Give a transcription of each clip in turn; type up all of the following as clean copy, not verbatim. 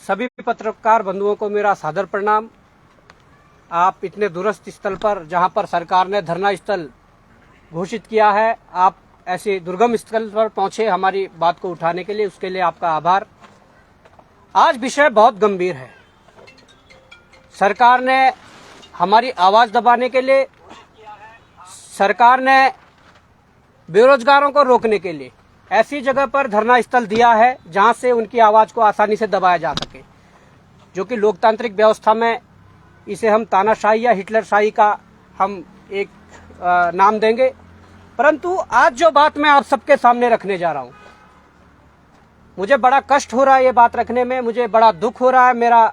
सभी पत्रकार बंधुओं को मेरा सादर प्रणाम। आप इतने दूरस्थ स्थल पर, जहां पर सरकार ने धरना स्थल घोषित किया है, आप ऐसे दुर्गम स्थल पर पहुंचे हमारी बात को उठाने के लिए, उसके लिए आपका आभार। आज विषय बहुत गंभीर है। सरकार ने हमारी आवाज दबाने के लिए, सरकार ने बेरोजगारों को रोकने के लिए ऐसी जगह पर धरना स्थल दिया है जहां से उनकी आवाज को आसानी से दबाया जा सके, जो कि लोकतांत्रिक व्यवस्था में इसे हम तानाशाही या हिटलरशाही का हम एक नाम देंगे। परंतु आज जो बात मैं आप सबके सामने रखने जा रहा हूं, मुझे बड़ा कष्ट हो रहा है ये बात रखने में, मुझे बड़ा दुख हो रहा है, मेरा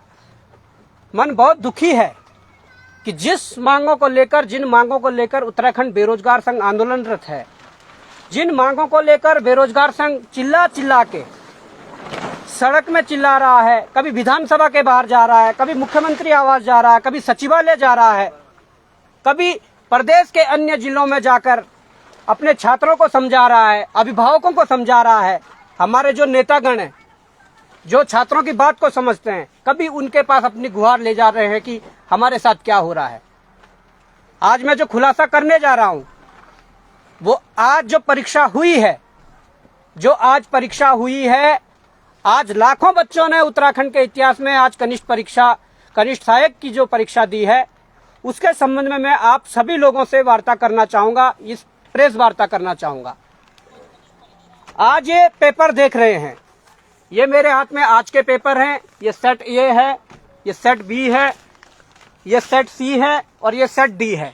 मन बहुत दुखी है कि जिस मांगों को लेकर, जिन मांगों को लेकर उत्तराखंड बेरोजगार संघ आंदोलनरत है, जिन मांगों को लेकर बेरोजगार संघ चिल्ला चिल्ला के सड़क में चिल्ला रहा है, कभी विधानसभा के बाहर जा रहा है, कभी मुख्यमंत्री आवास जा रहा है, कभी सचिवालय जा रहा है, कभी प्रदेश के अन्य जिलों में जाकर अपने छात्रों को समझा रहा है, अभिभावकों को समझा रहा है। हमारे जो नेतागण हैं, जो छात्रों की बात को समझते हैं, कभी उनके पास अपनी गुहार ले जा रहे हैं कि हमारे साथ क्या हो रहा है। आज मैं जो खुलासा करने जा रहा हूं, वो आज जो परीक्षा हुई है, जो आज परीक्षा हुई है, आज लाखों बच्चों ने उत्तराखंड के इतिहास में आज कनिष्ठ सहायक की जो परीक्षा दी है, उसके संबंध में मैं आप सभी लोगों से वार्ता करना चाहूंगा, इस प्रेस वार्ता करना चाहूंगा। आज ये पेपर देख रहे हैं, ये मेरे हाथ में आज के पेपर हैं। ये सेट ए है, ये सेट बी है, ये सेट सी है और ये सेट डी है।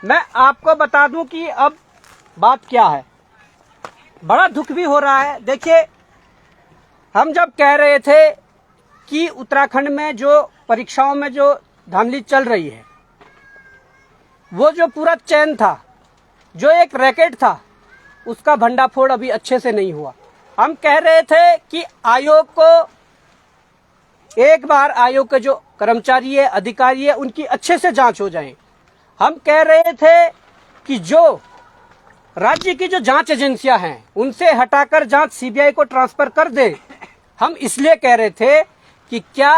मैं आपको बता दूं कि अब बात क्या है। बड़ा दुख भी हो रहा है। देखिए, हम जब कह रहे थे कि उत्तराखंड में जो परीक्षाओं में जो धांधली चल रही है, वो जो पूरा चैन था, जो एक रैकेट था, उसका भंडाफोड़ अभी अच्छे से नहीं हुआ। हम कह रहे थे कि आयोग को एक बार, आयोग के जो कर्मचारी है, अधिकारी है, उनकी अच्छे से जांच हो जाए। हम कह रहे थे कि जो राज्य की जो जांच एजेंसियां हैं, उनसे हटाकर जांच सीबीआई को ट्रांसफर कर दे। हम इसलिए कह रहे थे कि क्या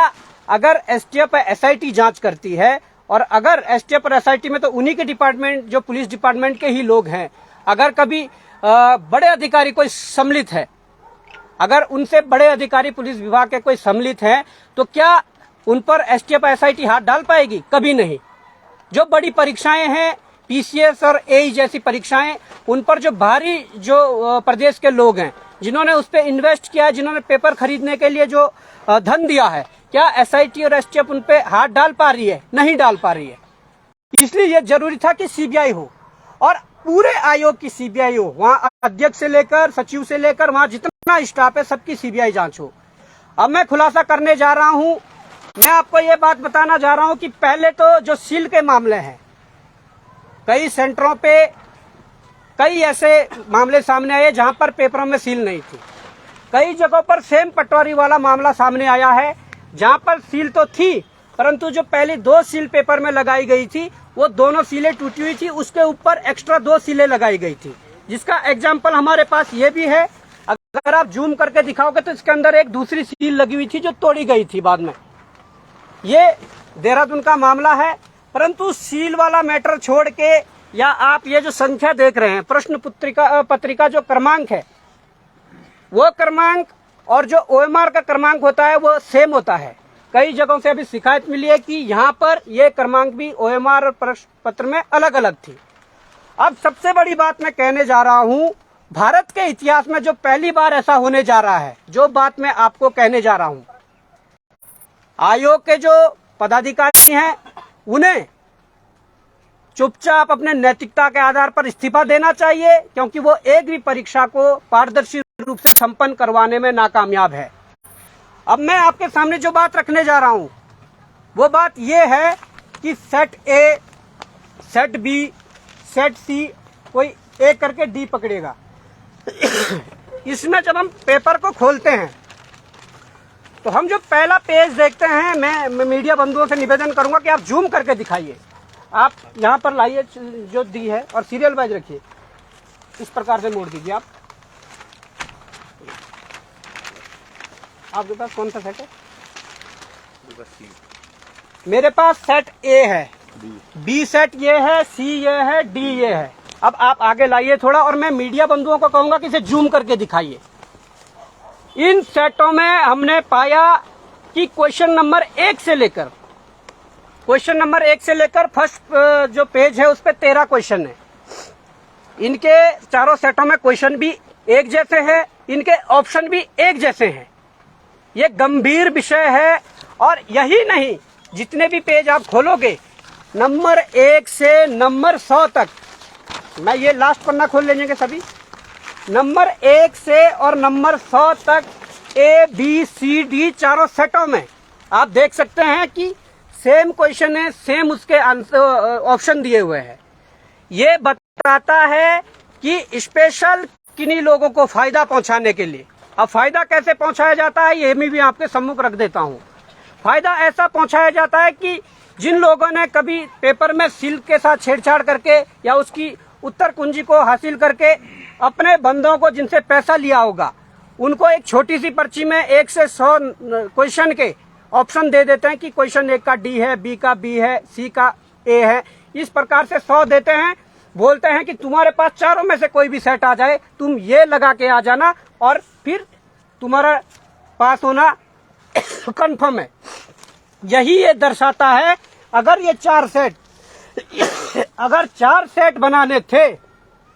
अगर एसटीएफ एसआईटी जांच करती है, और अगर एसटीएफ और एसआईटी में तो उन्हीं के डिपार्टमेंट, जो पुलिस डिपार्टमेंट के ही लोग हैं, अगर कभी बड़े अधिकारी कोई सम्मिलित है, अगर उनसे बड़े अधिकारी पुलिस विभाग के कोई सम्मिलित हैं, तो क्या उन पर एसटीएफ एसआईटी हाथ डाल पाएगी? कभी नहीं। जो बड़ी परीक्षाएं हैं, पीसीएस और एई जैसी परीक्षाएं, उन पर जो भारी जो प्रदेश के लोग हैं, जिन्होंने उस पर इन्वेस्ट किया है, जिन्होंने पेपर खरीदने के लिए जो धन दिया है, क्या एसआईटी और एसटीएफ उन पे हाथ डाल पा रही है? नहीं डाल पा रही है। इसलिए यह जरूरी था कि सीबीआई हो, और पूरे आयोग की सीबीआई हो। वहां अध्यक्ष से लेकर सचिव से लेकर वहां जितना स्टाफ है, सबकी सीबीआई जांच हो। अब मैं खुलासा करने जा रहा हूं। मैं आपको ये बात बताना जा रहा हूं कि पहले तो जो सील के मामले हैं, कई सेंटरों पे कई ऐसे मामले सामने आए जहां पर पेपरों में सील नहीं थी। कई जगहों पर सेम पटवारी वाला मामला सामने आया है, जहां पर सील तो थी, परंतु जो पहली 2 सील पेपर में लगाई गई थी, वो दोनों सीलें टूटी हुई थी, उसके ऊपर एक्स्ट्रा 2 सीलें लगाई गई थी, जिसका एग्जाम्पल हमारे पास ये भी है। अगर आप जूम करके दिखाओगे तो इसके अंदर एक दूसरी सील लगी हुई थी जो तोड़ी गई थी बाद में। ये देहरादून का मामला है। परंतु सील वाला मैटर छोड़ के, या आप ये जो संख्या देख रहे हैं, प्रश्न पत्रिका जो क्रमांक है, वो क्रमांक और जो ओएमआर का क्रमांक होता है, वो सेम होता है। कई जगहों से अभी शिकायत मिली है कि यहाँ पर ये क्रमांक भी ओएमआर और प्रश्न पत्र में अलग अलग थी। अब सबसे बड़ी बात मैं कहने जा रहा हूँ, भारत के इतिहास में जो पहली बार ऐसा होने जा रहा है, जो बात मैं आपको कहने जा रहा हूँ, आयोग के जो पदाधिकारी हैं, उन्हें चुपचाप अपने नैतिकता के आधार पर इस्तीफा देना चाहिए, क्योंकि वो एक भी परीक्षा को पारदर्शी रूप से संपन्न करवाने में नाकामयाब है। अब मैं आपके सामने जो बात रखने जा रहा हूं, वो बात ये है कि set A, set B, set C, कोई एक करके डी पकड़ेगा। इसमें जब हम पेपर को खोलते हैं, तो हम जो पहला पेज देखते हैं, मैं मीडिया बंधुओं से निवेदन करूंगा कि आप जूम करके दिखाइए। आप यहाँ पर लाइए जो दी है, और सीरियल वाइज रखिए, इस प्रकार से मोड़ दीजिए आप। आपके पास कौन सा सेट है? मेरे पास सेट ए है, बी सेट ये है, सी ये है, डी ये है। अब आप आगे लाइए थोड़ा और मैं मीडिया बंधुओं को कहूंगा कि इसे जूम करके दिखाइए। इन सेटों में हमने पाया कि क्वेश्चन नंबर 1 से लेकर फर्स्ट जो पेज है उस पे 13 क्वेश्चन है। इनके चारों सेटों में क्वेश्चन भी एक जैसे हैं, इनके ऑप्शन भी एक जैसे हैं। ये गंभीर विषय है। और यही नहीं, जितने भी पेज आप खोलोगे नंबर 1 से नंबर 100 तक, मैं ये लास्ट पन्ना खोल लेंगे सभी, नंबर 1 से और नंबर 100 तक ए बी सी डी चारों सेटों में आप देख सकते हैं कि सेम क्वेश्चन है, सेम उसके ऑप्शन दिए हुए हैं। ये बताता है कि स्पेशल किन्हीं लोगों को फायदा पहुंचाने के लिए। अब फायदा कैसे पहुंचाया जाता है ये मैं भी आपके सम्मुख रख देता हूं। फायदा ऐसा पहुंचाया जाता है कि जिन लोगों ने कभी पेपर में सिल्क के साथ छेड़छाड़ करके या उसकी उत्तर कुंजी को हासिल करके अपने बंदों को जिनसे पैसा लिया होगा, उनको एक छोटी सी पर्ची में 1 से 100 क्वेश्चन के ऑप्शन दे देते हैं कि क्वेश्चन 1 का डी है, बी का बी है, सी का ए है। इस प्रकार से 100 देते हैं, बोलते हैं कि तुम्हारे पास चारों में से कोई भी सेट आ जाए, तुम ये लगा के आ जाना और फिर तुम्हारा पास होना कंफर्म है। यही ये दर्शाता है। अगर ये 4 सेट बनाने थे,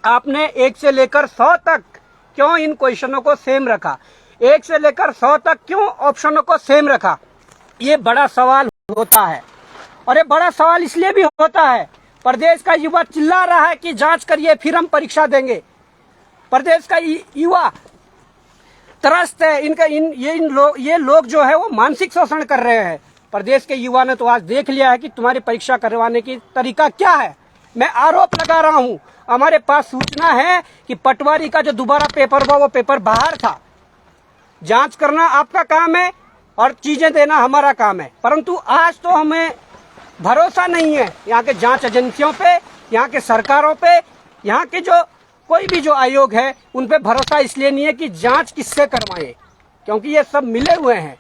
आपने 1 से लेकर 100 तक क्यों इन क्वेश्चनों को सेम रखा? 1 से लेकर 100 तक क्यों ऑप्शनों को सेम रखा? ये बड़ा सवाल होता है। और ये बड़ा सवाल इसलिए भी होता है, प्रदेश का युवा चिल्ला रहा है कि जांच करिए फिर हम परीक्षा देंगे। प्रदेश का युवा त्रस्त है। ये लोग जो है वो मानसिक शोषण कर रहे हैं। प्रदेश के युवा ने तो आज देख लिया है कि तुम्हारी परीक्षा करवाने की तरीका क्या है। मैं आरोप लगा रहा हूं, हमारे पास सूचना है कि पटवारी का जो दोबारा पेपर हुआ वो पेपर बाहर था। जांच करना आपका काम है और चीजें देना हमारा काम है, परंतु आज तो हमें भरोसा नहीं है यहाँ के जांच एजेंसियों पे, यहाँ के सरकारों पे, यहाँ के जो कोई भी जो आयोग है उन पे भरोसा इसलिए नहीं है कि जांच किससे करवाएं, क्योंकि ये सब मिले हुए हैं।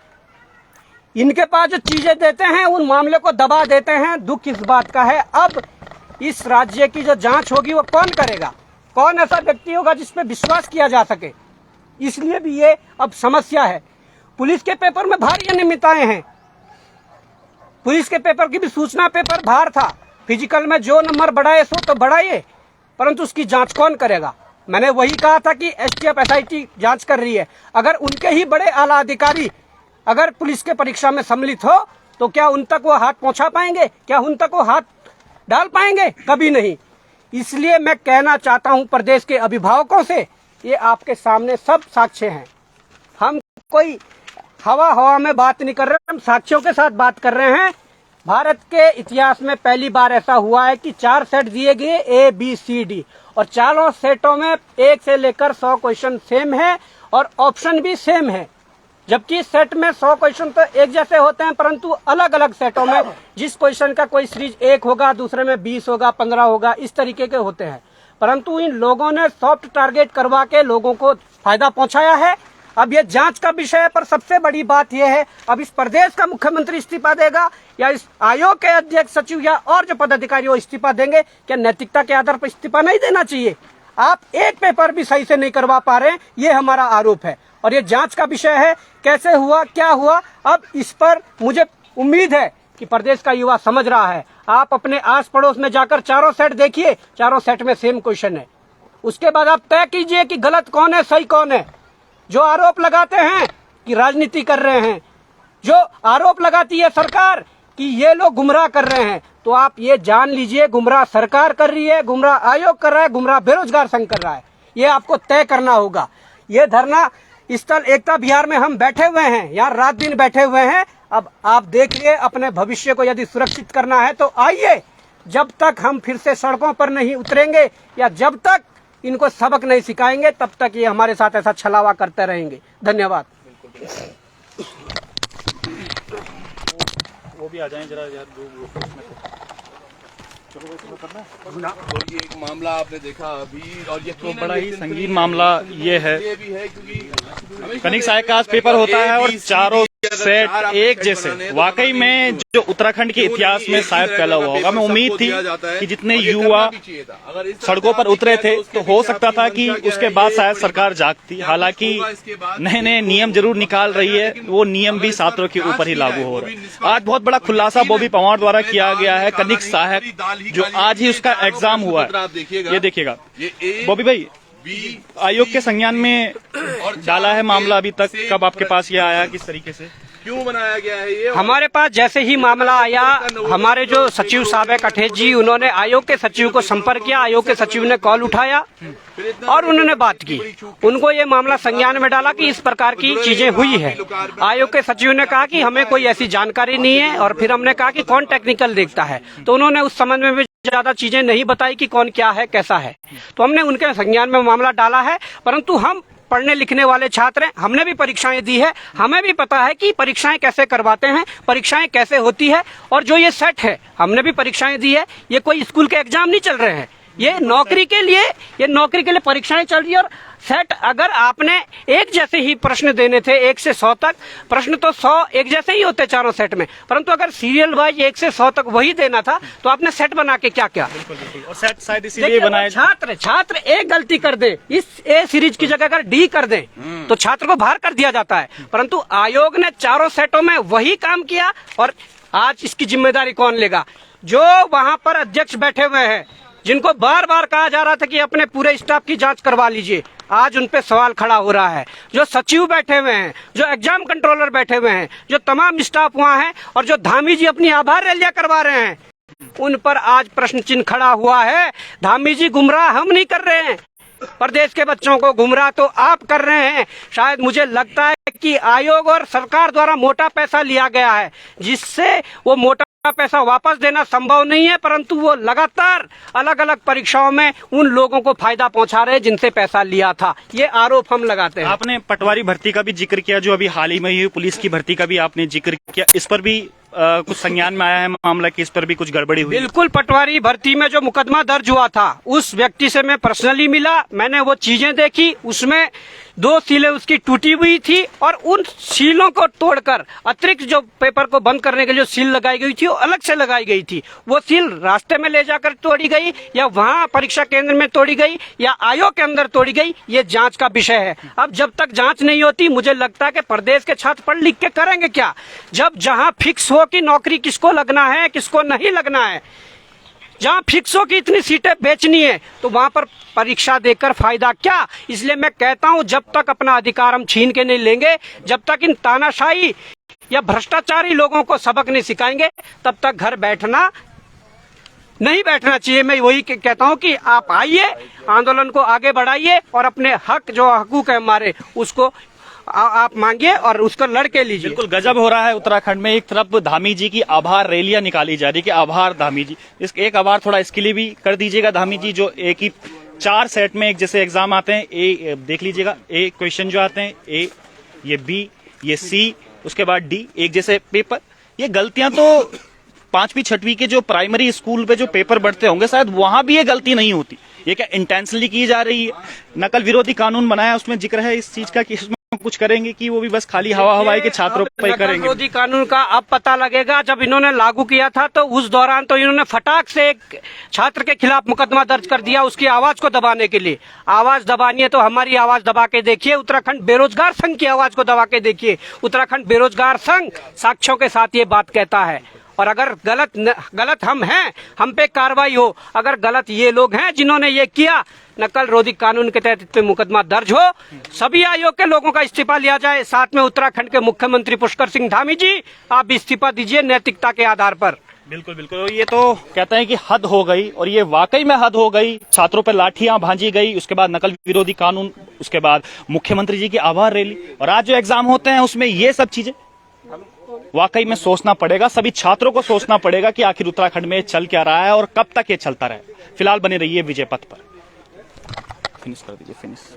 इनके पास जो चीजें देते हैं उन मामले को दबा देते हैं। दुख इस बात का है, अब इस राज्य की जो जांच होगी वो कौन करेगा? कौन ऐसा व्यक्ति होगा जिस पे विश्वास किया जा सके? इसलिए भी ये अब समस्या है। पुलिस के पेपर में भारी अनियमितताएं हैं। पुलिस के पेपर की भी सूचना पेपर बाहर था। फिजिकल में जो नंबर बढ़ाए सो तो बढ़ाइए, परंतु उसकी जांच कौन करेगा? मैंने वही कहा था कि एसटीएफ एसआईटी जांच कर रही है। अगर उनके ही बड़े आला अधिकारी अगर पुलिस के परीक्षा में सम्मिलित हो तो क्या उन तक वो हाथ पहुंचा पाएंगे? क्या उन तक वो हाथ डाल पाएंगे? कभी नहीं। इसलिए मैं कहना चाहता हूं प्रदेश के अभिभावकों से, ये आपके सामने सब साक्ष्य हैं। हम कोई हवा में बात नहीं कर रहे, हम साक्ष्यों के साथ बात कर रहे हैं। भारत के इतिहास में पहली बार ऐसा हुआ है कि 4 सेट दिए गए ए बी सी डी, और चारों सेटों में 1 से लेकर 100 क्वेश्चन सेम है और ऑप्शन भी सेम है। जबकि सेट में 100 क्वेश्चन तो एक जैसे होते हैं, परंतु अलग अलग सेटों में जिस क्वेश्चन का कोई सीरीज 1 होगा, दूसरे में 20 होगा, 15 होगा, इस तरीके के होते हैं। परंतु इन लोगों ने सॉफ्ट टारगेट करवा के लोगों को फायदा पहुंचाया है। अब ये जांच का विषय है, पर सबसे बड़ी बात यह है, अब इस प्रदेश का मुख्यमंत्री इस्तीफा देगा या इस आयोग के अध्यक्ष सचिव या और जो पदाधिकारी वो इस्तीफा देंगे? क्या नैतिकता के आधार पर इस्तीफा नहीं देना चाहिए? आप एक पेपर भी सही से नहीं करवा पा रहे हैं, ये हमारा आरोप है और ये जांच का विषय है। कैसे हुआ, क्या हुआ, अब इस पर मुझे उम्मीद है कि प्रदेश का युवा समझ रहा है। आप अपने आस पड़ोस में जाकर चारों सेट देखिए, चारों सेट में सेम क्वेश्चन है। उसके बाद आप तय कीजिए कि गलत कौन है, सही कौन है। जो आरोप लगाते हैं कि राजनीति कर रहे हैं, जो आरोप लगाती है सरकार कि ये लोग गुमराह कर रहे हैं, तो आप ये जान लीजिए गुमराह सरकार कर रही है, गुमराह आयोग कर रहा है, गुमराह बेरोजगार संघ कर रहा है। ये आपको तय करना होगा। ये धरना स्थल एकता विहार में हम बैठे हुए हैं, यहाँ रात दिन बैठे हुए हैं। अब आप देखिए, अपने भविष्य को यदि सुरक्षित करना है तो आइए। जब तक हम फिर से सड़कों पर नहीं उतरेंगे या जब तक इनको सबक नहीं सिखाएंगे, तब तक ये हमारे साथ ऐसा छलावा करते रहेंगे। धन्यवाद। वो भी आ जाएं जरा यार, तो ये एक मामला आपने देखा अभी, और ये तो बड़ा ही संगीन मामला ये है। ये भी है क्योंकि कनिक सहायक का आज पेपर होता है और चारों सेट एक जैसे। वाकई में जो उत्तराखंड के इतिहास में शायद पहला हुआ होगा। मैं उम्मीद थी कि जितने युवा सड़कों पर उतरे थे तो हो सकता था कि उसके बाद शायद सरकार जागती। हालांकि नए नए नियम जरूर निकाल रही है, वो नियम भी छात्रों के ऊपर ही लागू हो रहे हैं। आज बहुत बड़ा खुलासा बॉबी पंवार द्वारा किया गया है। कनिक सहायक जो आज ही उसका एग्जाम हुआ है, ये देखिएगा बॉबी भाई, आयोग के संज्ञान में डाला है मामला। अभी तक कब आपके पास ये आया, किस तरीके से, क्यों बनाया गया है ये? हमारे पास जैसे ही मामला आया, हमारे जो सचिव साहब है कठेत जी, उन्होंने आयोग के सचिव को संपर्क किया। आयोग के सचिव ने कॉल उठाया और उन्होंने बात की। उनको ये मामला संज्ञान में डाला कि इस प्रकार की चीजें हुई है। आयोग के सचिव ने कहा कि हमें कोई ऐसी जानकारी नहीं है, और फिर हमने कहा कि कौन टेक्निकल देखता है, तो उन्होंने उस संबंध में भी ज्यादा चीजें नहीं बताई कि कौन क्या है कैसा है। तो हमने उनके संज्ञान में मामला डाला है। परंतु हम पढ़ने लिखने वाले छात्र हैं, हमने भी परीक्षाएं दी है, हमें भी पता है कि परीक्षाएं कैसे करवाते हैं, परीक्षाएं कैसे होती है। और जो ये सेट है, हमने भी परीक्षाएं दी है, ये कोई स्कूल के एग्जाम नहीं चल रहे हैं, ये नौकरी के लिए परीक्षाएं चल रही है। और सेट अगर आपने एक जैसे ही प्रश्न देने थे 1 से 100 तक, प्रश्न तो 100 एक जैसे ही होते चारों सेट में, परंतु अगर सीरियल वाइज 1 से 100 तक वही देना था तो आपने सेट बना के क्या किया? और सेट शायद इसीलिए बनाए। छात्र एक गलती कर दे, इस ए सीरीज की जगह अगर डी कर दे तो छात्र को बाहर कर दिया जाता है, परंतु आयोग ने चारों सेटों में वही काम किया। और आज इसकी जिम्मेदारी कौन लेगा? जो वहां पर अध्यक्ष बैठे हुए हैं, जिनको बार बार कहा जा रहा था कि अपने पूरे स्टाफ की जांच करवा लीजिए, आज उन पे सवाल खड़ा हो रहा है। जो सचिव बैठे हुए हैं, जो एग्जाम कंट्रोलर बैठे हुए हैं, जो तमाम स्टाफ वहाँ है, और जो धामी जी अपनी आभार रैलियां करवा रहे हैं, उन पर आज प्रश्न चिन्ह खड़ा हुआ है। धामी जी गुमराह हम नहीं कर रहे हैं, प्रदेश के बच्चों को गुमराह तो आप कर रहे हैं। शायद मुझे लगता है कि आयोग और सरकार द्वारा मोटा पैसा लिया गया है, जिससे वो मोटा पैसा वापस देना संभव नहीं है, परंतु वो लगातार अलग अलग परीक्षाओं में उन लोगों को फायदा पहुंचा रहे हैं जिनसे पैसा लिया था। ये आरोप हम लगाते हैं। आपने पटवारी भर्ती का भी जिक्र किया, जो अभी हाल ही में हुई पुलिस की भर्ती का भी आपने जिक्र किया। इस पर भी कुछ संज्ञान में आया है मामला कि इस पर भी कुछ गड़बड़ी हुई? बिल्कुल, पटवारी भर्ती में जो मुकदमा दर्ज हुआ था, उस व्यक्ति से मैं पर्सनली मिला, मैंने वो चीजें देखी। उसमें 2 सीलें उसकी टूटी हुई थी, और उन सीलों को तोड़कर अतिरिक्त जो पेपर को बंद करने के लिए जो सील लगाई गई थी वो अलग से लगाई गई थी। वो सील रास्ते में ले जाकर तोड़ी गई, या वहाँ परीक्षा केंद्र में तोड़ी गई, या आयोग के अंदर तोड़ी गई, ये जांच का विषय है। अब जब तक जांच नहीं होती, मुझे लगता है कि प्रदेश के छात्र पढ़ लिख के करेंगे क्या? जब जहाँ फिक्स हो कि नौकरी किसको लगना है किसको नहीं लगना है, जहाँ फिक्स हो कि इतनी सीटें बेचनी है, तो वहाँ पर परीक्षा देकर फायदा क्या? इसलिए मैं कहता हूँ, जब तक अपना अधिकार हम छीन के नहीं लेंगे, जब तक इन तानाशाही या भ्रष्टाचारी लोगों को सबक नहीं सिखाएंगे, तब तक घर बैठना नहीं बैठना चाहिए। मैं वही कहता हूँ कि आप आइए, आंदोलन को आगे बढ़ाइए, और अपने हक जो हकूक है हमारे, उसको आप मांगिए और उसको लड़के लीजिए। बिल्कुल गजब हो रहा है उत्तराखंड में। एक तरफ धामी जी की आभार रैलियां निकाली जा रही है कि आभार धामी जी, इस एक आभार थोड़ा इसके लिए भी कर दीजिएगा धामी जी, जो एक ही 4 सेट में एक जैसे एग्जाम आते हैं। ए देख लीजिएगा, ए क्वेश्चन जो आते हैं, ए, ये बी, ये सी, उसके बाद डी, एक जैसे पेपर। ये गलतियां तो 5वीं 6वीं के जो प्राइमरी स्कूल पे जो पेपर बढ़ते होंगे, शायद वहां भी ये गलती नहीं होती। ये क्या इंटेंशनली की जा रही है? नकल विरोधी कानून बनाया, उसमें जिक्र है इस चीज का कि इसमें कुछ करेंगे कि वो भी बस खाली हवा हवाई के छात्रों पर करेंगे। विरोधी कानून का अब पता लगेगा। जब इन्होंने लागू किया था तो उस दौरान तो इन्होंने फटाक से एक छात्र के खिलाफ मुकदमा दर्ज कर दिया, उसकी आवाज को दबाने के लिए। आवाज दबानी है तो हमारी आवाज दबा के देखिए, उत्तराखंड बेरोजगार संघ की आवाज को दबा के देखिए। उत्तराखंड बेरोजगार संघ साक्ष्यों के साथ ये बात कहता है। और अगर गलत हम हैं, हम पे कार्रवाई हो। अगर गलत ये लोग हैं जिन्होंने ये किया, नकल रोधी कानून के तहत पे मुकदमा दर्ज हो, सभी आयोग के लोगों का इस्तीफा लिया जाए। साथ में उत्तराखंड के मुख्यमंत्री पुष्कर सिंह धामी जी, आप भी इस्तीफा दीजिए नैतिकता के आधार पर। बिल्कुल बिल्कुल, ये तो कहते हैं कि हद हो गई, और ये वाकई में हद हो गई। छात्रों पर लाठियां भांजी गई, उसके बाद नकल विरोधी कानून, उसके बाद मुख्यमंत्री जी की आभार रैली, और आज जो एग्जाम होते हैं उसमें ये सब चीजें वाकई में सोचना पड़ेगा। सभी छात्रों को सोचना पड़ेगा कि आखिर उत्तराखंड में चल क्या रहा है और कब तक ये चलता रहे। फिलहाल बने रहिए विजय पथ पर। फिनिश कर दीजिए, फिनिश।